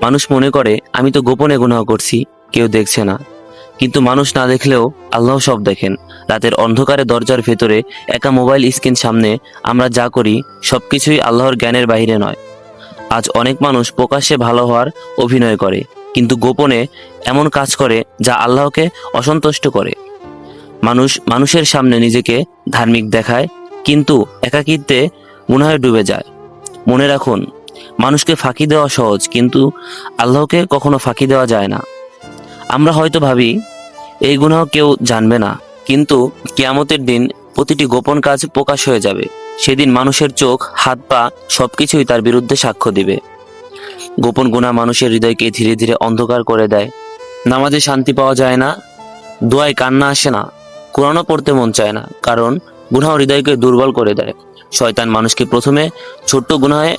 মানুষ মনে করে আমি তো গোপনে গুনাহ করছি, কেউ দেখছে না। কিন্তু মানুষ না দেখলেও আল্লাহ সব দেখেন। রাতের অন্ধকারে দরজার ভেতরে একা মোবাইল স্ক্রিন সামনে আমরা যা করি সবকিছুই আল্লাহর জ্ঞানের বাইরে নয়। আজ অনেক মানুষ প্রকাশ্যে ভালো হওয়ার অভিনয় করে, কিন্তু গোপনে এমন কাজ করে যা আল্লাহকে অসন্তুষ্ট করে। মানুষ মানুষের সামনে নিজেকে ধার্মিক দেখায়, কিন্তু একাকিত্বে গুনাহে ডুবে যায়। মনে রাখুন, মানুষকে ফাঁকি দেওয়া সহজ, কিন্তু আল্লাহকে কখনো ফাঁকি দেওয়া যায় না। আমরা হয়তো ভাবি এই গুনাহ কেউ জানবে না, কিন্তু কিয়ামতের দিন প্রতিটি গোপন কাজ প্রকাশ হয়ে যাবে। সেদিন মানুষের চোখ, হাত পা সবকিছুই তার বিরুদ্ধে সাক্ষ্য দিবে। গোপন গুনাহ মানুষের হৃদয়কে ধীরে ধীরে অন্ধকার করে দেয়। নামাজে শান্তি পাওয়া যায় না, দোয়ায় কান্না আসে না, কোরআনও পড়তে মন চায় না, কারণ গুনাহ হৃদয়কে দুর্বল করে দেয়। শয়তান মানুষকে প্রথমে ছোট্ট গুনাহে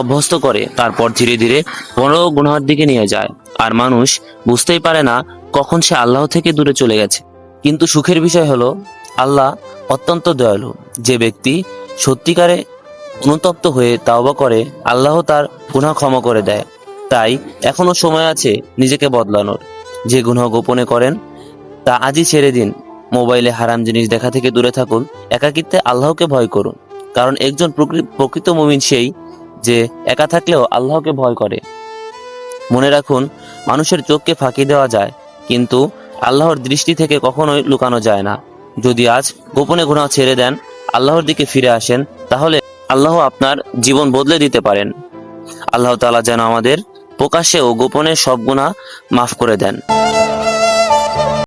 অভ্যস্ত করে, তারপর ধীরে ধীরে বড় গুনাহের দিকে নিয়ে যায়। আর মানুষ বুঝতেই পারে না কখন সে আল্লাহ থেকে দূরে চলে গেছে। কিন্তু সুখের বিষয় হলো, আল্লাহ অত্যন্ত দয়ালু। যে ব্যক্তি সত্যিকারে অনুতপ্ত হয়ে তাওবা করে, আল্লাহ তার গুনাহ ক্ষমা করে দেয়। তাই এখনো সময় আছে নিজেকে বদলানোর। যে গুনাহ গোপনে করেন তা আজই ছেড়ে দিন। মোবাইলে হারাম জিনিস দেখা থেকে দূরে থাকুন, একাকিত্বে আল্লাহকে ভয় করুন। কারণ একজন প্রকৃত মুমিন সেই যে একা থাকলেও আল্লাহকে ভয় করে। মনে রাখুন, মানুষের চোখকে ফাঁকি দেওয়া যায়, কিন্তু আল্লাহর দৃষ্টি থেকে কখনোই লুকানো যায় না। যদি আজ গোপনে গুনাহ ছেড়ে দেন, আল্লাহর দিকে ফিরে আসেন, তাহলে আল্লাহ আপনার জীবন বদলে দিতে পারেন। আল্লাহ তাআলা যেন আমাদের প্রকাশ্যে ও গোপনে সব গুনাহ মাফ করে দেন।